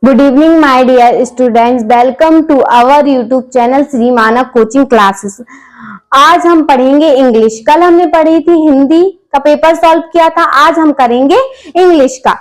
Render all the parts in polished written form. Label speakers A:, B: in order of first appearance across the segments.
A: Good evening my dear students, welcome to our YouTube channel Shri Manav coaching classes. आज हम पढ़ेंगे English. कल हमने पढ़ी थी हिंदी का पेपर सॉल्व किया था, आज हम करेंगे इंग्लिश का,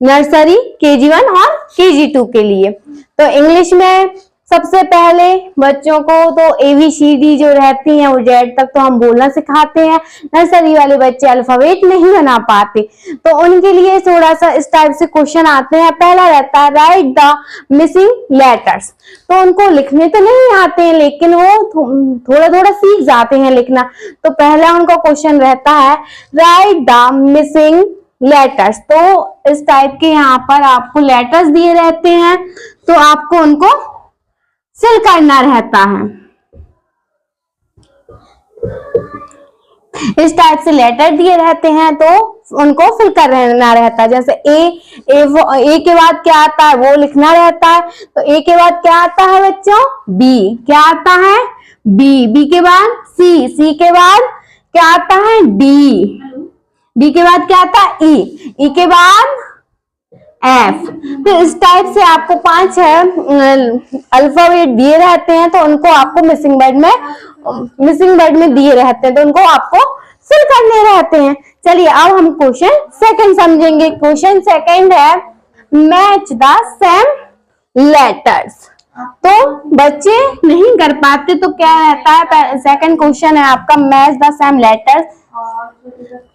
A: नर्सरी KG1 और KG2 के लिए। तो इंग्लिश में सबसे पहले बच्चों को तो ABCD जो रहती है वो Z तक तो हम बोलना सिखाते हैं। नर्सरी वाले बच्चे अल्फाबेट नहीं बना पाते, तो उनके लिए थोड़ा सा इस टाइप से क्वेश्चन आते हैं। पहला रहता है राइट द मिसिंग लेटर्स। तो उनको लिखने तो नहीं आते हैं, लेकिन वो थोड़ा थोड़ा सीख जाते हैं लिखना। तो पहला उनका क्वेश्चन रहता है राइट द मिसिंग लेटर्स। तो इस टाइप के यहाँ पर आपको लेटर्स दिए रहते हैं, तो आपको उनको फिल करना रहता है। इस टाइप से लेटर दिए रहते हैं तो उनको फिल करना रहता है। जैसे ए के बाद क्या आता है वो लिखना रहता है। तो ए के बाद क्या आता है बच्चों? बी। क्या आता है? बी के बाद सी के बाद क्या आता है? डी के बाद क्या आता है? ई के बाद F। तो इस टाइप से आपको 5 अल्फाबेट दिए रहते हैं, तो उनको आपको मिसिंग वर्ड में दिए रहते हैं, तो उनको आपको फिल करने रहते हैं। चलिए अब हम क्वेश्चन सेकंड समझेंगे। क्वेश्चन सेकंड है मैच द सेम लेटर्स। तो बच्चे नहीं कर पाते तो क्या रहता है? सेकंड क्वेश्चन है आपका मैच द सेम लेटर्स।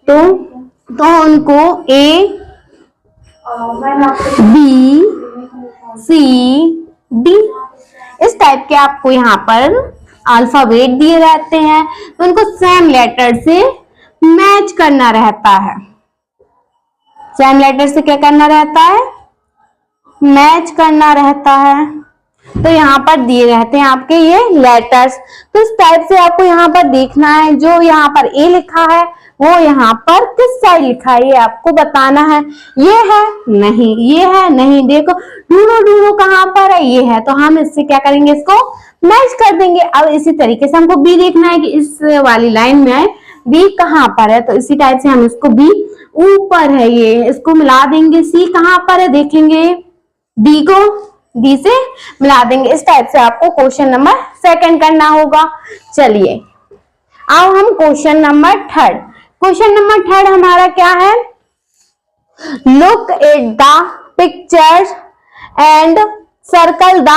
A: तो उनको A B C D इस टाइप के आपको यहाँ पर अल्फाबेट दिए रहते हैं, तो उनको सेम लेटर से मैच करना रहता है। सेम लेटर से क्या करना रहता है? मैच करना रहता है। तो यहाँ पर दिए रहते हैं आपके ये लेटर्स। तो इस टाइप से आपको यहाँ पर देखना है, जो यहाँ पर A लिखा है वो यहाँ पर किस साइड लिखा है ये आपको बताना है। ये है नहीं, ये है नहीं, देखो ढूंढो कहाँ पर है, ये है, तो हम इससे क्या करेंगे? इसको मैच कर देंगे। अब इसी तरीके से हमको B देखना है कि इस वाली लाइन में B कहाँ पर है, तो इसी टाइप से हम इसको B ऊपर है, ये इसको मिला देंगे। C कहाँ पर है देखेंगे, D को D से मिला देंगे। इस टाइप से आपको क्वेश्चन नंबर सेकंड करना होगा। चलिए अब हम question number third. Question number third हमारा क्या है? Look at the pictures and circle the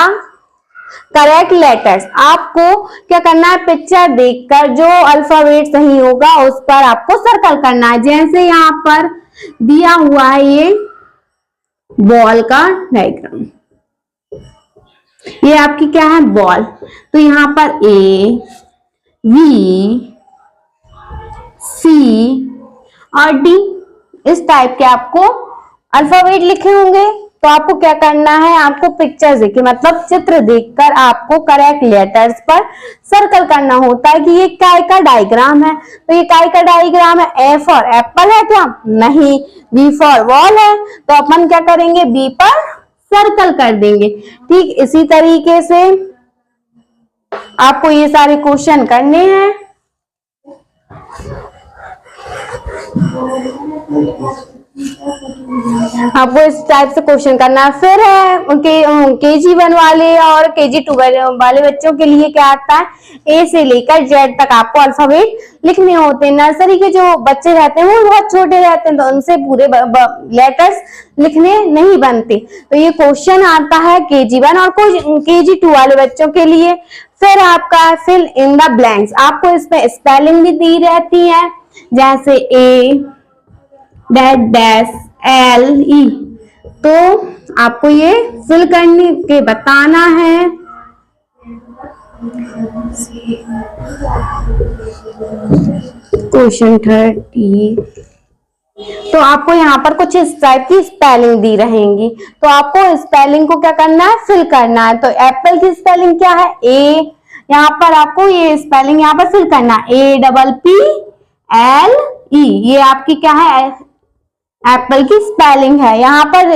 A: correct letters. आपको क्या करना है? पिक्चर देखकर जो अल्फाबेट सही होगा उस पर आपको सर्कल करना है। जैसे यहाँ पर दिया हुआ है ये बॉल का डायग्राम, ये आपकी क्या है? बॉल। तो यहाँ पर A V C और D इस टाइप के आपको अल्फाबेट लिखे होंगे। तो आपको क्या करना है? आपको पिक्चर देखिए, मतलब चित्र देखकर आपको करेक्ट लेटर्स पर सर्कल करना होता है कि ये काय का डायग्राम है। तो ये काय का डायग्राम है? A फॉर एप्पल है क्या? नहीं। B फॉर बॉल है, तो अपन क्या करेंगे? B पर सर्कल कर देंगे। ठीक इसी तरीके से आपको ये सारे क्वेश्चन करने हैं। आपको इस टाइप से क्वेश्चन करना है। फिर है KG1 वाले और KG2 वाले बच्चों के लिए क्या आता है? A से लेकर Z तक आपको अल्फाबेट लिखने होते हैं। नर्सरी के जो बच्चे रहते हैं वो बहुत छोटे रहते हैं, तो उनसे पूरे लेटर्स लिखने नहीं बनते। तो ये क्वेश्चन आता है KG1 और KG2 वाले बच्चों के लिए। फिर आपका फिल इन द ब्लैंक्स। आपको इसमें स्पेलिंग भी दी रहती है, जैसे A डैश L E। तो आपको ये फिल करने के बताना है। क्वेश्चन 30। तो आपको यहाँ पर कुछ इस टाइप की स्पेलिंग दी रहेंगी, तो आपको स्पेलिंग को क्या करना है? फिल करना है। तो एप्पल की स्पेलिंग क्या है? A। यहाँ पर आपको ये स्पेलिंग यहाँ पर फिल करना है, APPLE। ये आपकी क्या है? एप्पल की स्पेलिंग है। यहाँ पर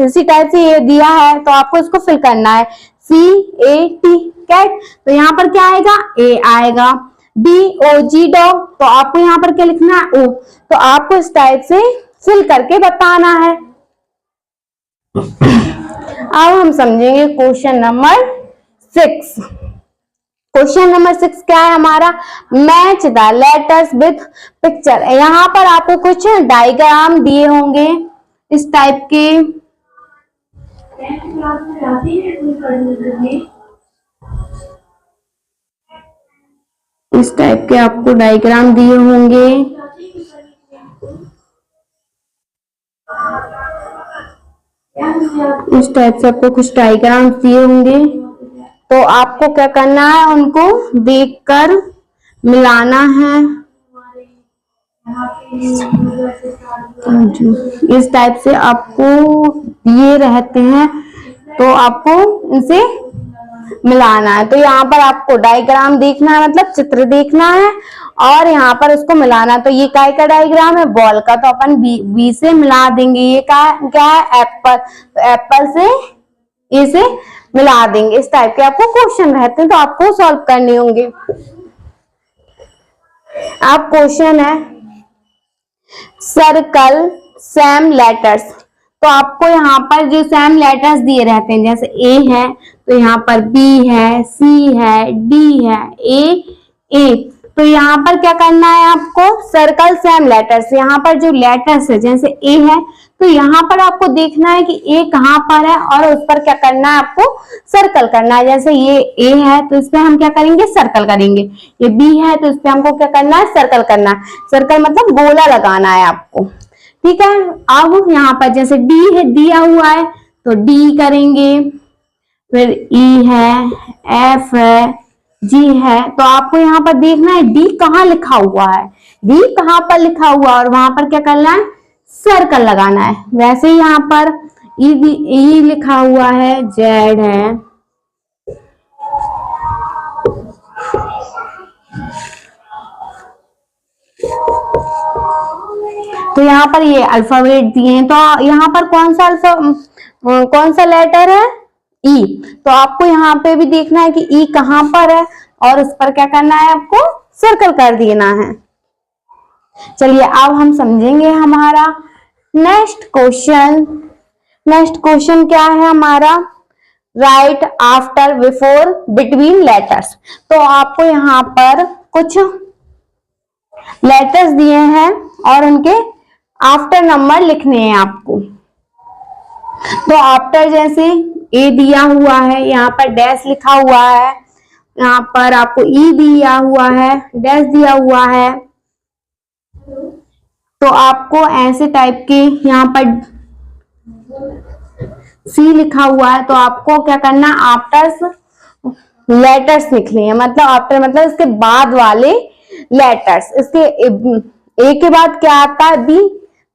A: इसी टाइप से ये दिया है, तो आपको इसको फिल करना है, CAT कैट। तो यहाँ पर क्या आएगा? A आएगा। DOG डॉग, तो आपको यहाँ पर क्या लिखना है? O। तो आपको इस टाइप से फिल करके बताना है। अब हम समझेंगे क्वेश्चन नंबर 6। क्वेश्चन नंबर 6 क्या है हमारा, match the letters with picture. यहाँ पर आपको कुछ डायग्राम दिए होंगे इस टाइप के, इस टाइप के आपको डायग्राम दिए होंगे। इस टाइप से आपको कुछ डायग्राम दिए होंगे, तो आपको क्या करना है, उनको देखकर मिलाना है। इस टाइप से आपको दिए रहते हैं, तो आपको इनसे मिलाना है। तो यहाँ पर आपको डायग्राम देखना है, मतलब चित्र देखना है, और यहाँ पर उसको मिलाना। तो ये काय का डायग्राम है, बॉल का, तो अपन बी से मिला देंगे। ये क्या है, एप्पल, तो एप्पल से ए से मिला देंगे। इस टाइप के आपको क्वेश्चन रहते हैं, तो आपको सॉल्व करने होंगे। अब क्वेश्चन है सर्कल सेम लेटर्स। तो आपको यहाँ पर जो सेम लेटर्स दिए रहते हैं, जैसे ए है तो यहाँ पर बी है, सी है, डी है, ए। तो यहाँ पर क्या करना है आपको, सर्कल सेम लेटर्स। यहाँ पर जो लेटर्स है, जैसे ए है तो यहाँ पर आपको देखना है कि ए कहाँ पर है, और उस पर क्या करना है, आपको सर्कल करना है। जैसे ये ए है तो इस पे हम क्या करेंगे, सर्कल करेंगे। ये बी है तो इस पे हमको क्या करना है, सर्कल करना है। सर्कल मतलब गोला लगाना है आपको, ठीक है। अब यहाँ पर जैसे डी है, दिया हुआ है तो डी करेंगे, फिर ई है, एफ है, जी है। तो आपको यहाँ पर देखना है डी कहाँ लिखा हुआ है, डी कहाँ पर लिखा हुआ है, और वहां पर क्या करना है, सर्कल लगाना है। वैसे ही यहाँ पर ई लिखा हुआ है, जेड है, तो यहाँ पर ये अल्फाबेट दिए हैं। तो यहाँ पर कौन सा लेटर है, ई। तो आपको यहाँ पे भी देखना है कि ई कहाँ पर है, और उस पर क्या करना है, आपको सर्कल कर देना है। चलिए अब हम समझेंगे हमारा नेक्स्ट क्वेश्चन। नेक्स्ट क्वेश्चन क्या है हमारा, right after before between letters. तो आपको यहाँ पर कुछ लेटर्स दिए हैं और उनके आफ्टर नंबर लिखने हैं आपको। तो आफ्टर जैसे ए दिया हुआ है, यहाँ पर डैश लिखा हुआ है, यहाँ पर आपको ई दिया हुआ है, डैश दिया हुआ है। तो आपको ऐसे टाइप के, यहाँ पर सी लिखा हुआ है, तो आपको क्या करना है, आफ्टर लेटर्स लिखने हैं। मतलब आफ्टर मतलब इसके बाद वाले लेटर्स। इसके ए के बाद क्या आता है, बी,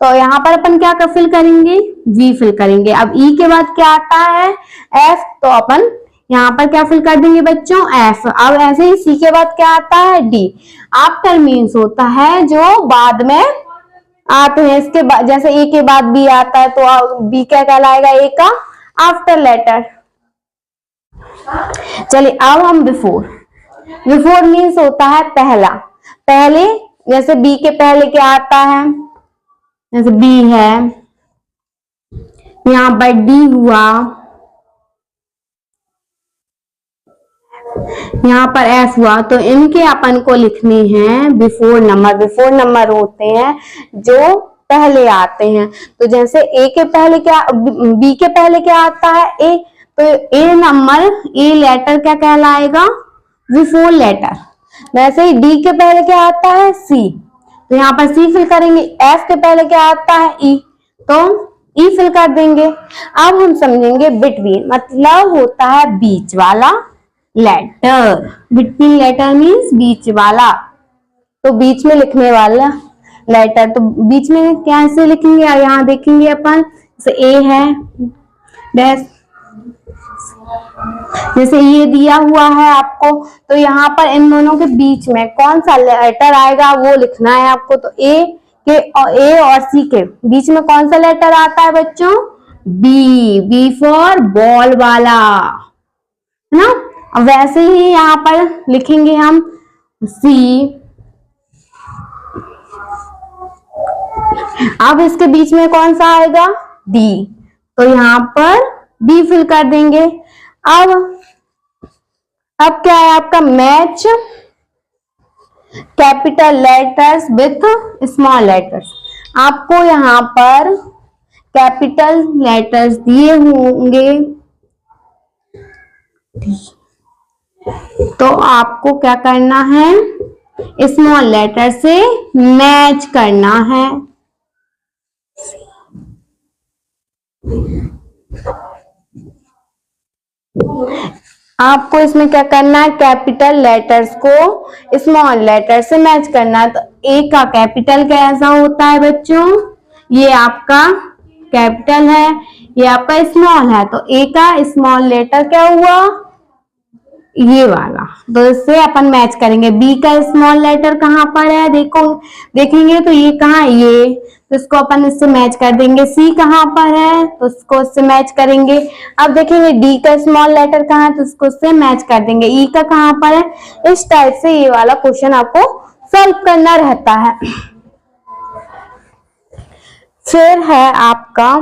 A: तो यहाँ पर अपन क्या फिल करेंगे, वी फिल करेंगे। अब ई के बाद क्या आता है, एफ, तो अपन यहाँ पर क्या फिल कर देंगे बच्चों, एफ। अब ऐसे ही सी के बाद क्या आता है, डी। आफ्टर मीन्स होता है जो बाद में आते हैं। इसके बाद जैसे ए के बाद बी आता है, तो बी क्या कहलाएगा, ए का आफ्टर लेटर। चलिए अब हम बिफोर। बिफोर मीन्स होता है पहला, पहले। जैसे बी के पहले क्या आता है, जैसे बी है, यहाँ पर डी हुआ, यहाँ पर एफ हुआ, तो इनके अपन को लिखने हैं बिफोर नंबर। बिफोर नंबर होते हैं जो पहले आते हैं। तो जैसे ए के पहले क्या, बी के पहले क्या आता है, ए, तो ए नंबर, ए लेटर क्या कहलाएगा, बिफोर लेटर। वैसे ही डी के पहले क्या आता है, सी, तो यहाँ पर सी फिल करेंगे। एफ के पहले क्या आता है, ई, तो ई फिल कर देंगे। अब हम समझेंगे बिटवीन, मतलब होता है बीच वाला लेटर। बिटवीन लेटर मीन्स बीच वाला, तो बीच में लिखने वाला लेटर। तो बीच में कैसे लिखेंगे, यहाँ देखेंगे अपन, जैसे ए है, डैश, जैसे ये दिया हुआ है आपको, तो यहाँ पर इन दोनों के बीच में कौन सा लेटर आएगा वो लिखना है आपको। तो ए और सी के बीच में कौन सा लेटर आता है बच्चों, बी। बी फॉर बॉल वाला, है ना। अब वैसे ही यहाँ पर लिखेंगे हम सी। अब इसके बीच में कौन सा आएगा, डी। तो यहाँ पर डी फिल कर देंगे। अब क्या है आपका, match capital letters with small letters. आपको यहाँ पर कैपिटल लेटर्स दिए होंगे, तो आपको क्या करना है, स्मॉल लेटर से मैच करना है। आपको इसमें क्या करना है, कैपिटल लेटर्स को स्मॉल लेटर से मैच करना है। तो ए का कैपिटल कैसा होता है बच्चों, ये आपका कैपिटल है, ये आपका स्मॉल है, तो ए का स्मॉल लेटर क्या हुआ, ये वाला, तो इससे अपन मैच करेंगे। बी का स्मॉल लेटर कहाँ पर है, देखो देखेंगे तो ये कहाँ है, ये, तो इसको अपन इससे मैच कर देंगे। सी कहाँ पर है, तो इसको इससे मैच करेंगे। अब देखेंगे डी का स्मॉल लेटर कहाँ है, तो इसको इससे मैच कर देंगे। ई का कहाँ पर है। इस टाइप से ये वाला क्वेश्चन आपको सॉल्व करना रहता है। फिर है आपका,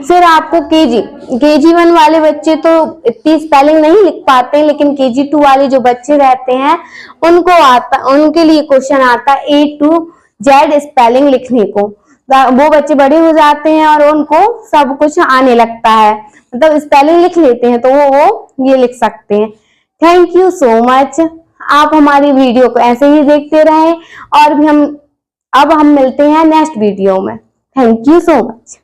A: फिर आपको केजी 1 वाले बच्चे तो इतनी स्पेलिंग नहीं लिख पाते, लेकिन केजी 2 वाले जो बच्चे रहते हैं उनको आता, उनके लिए क्वेश्चन आता है A to Z स्पेलिंग लिखने को। वो बच्चे बड़े हो जाते हैं और उनको सब कुछ आने लगता है, मतलब स्पेलिंग लिख लेते हैं, तो वो ये लिख सकते हैं। Thank you so much. आप हमारी वीडियो को ऐसे ही देखते रहें और भी अब हम मिलते हैं नेक्स्ट वीडियो में। Thank you so much.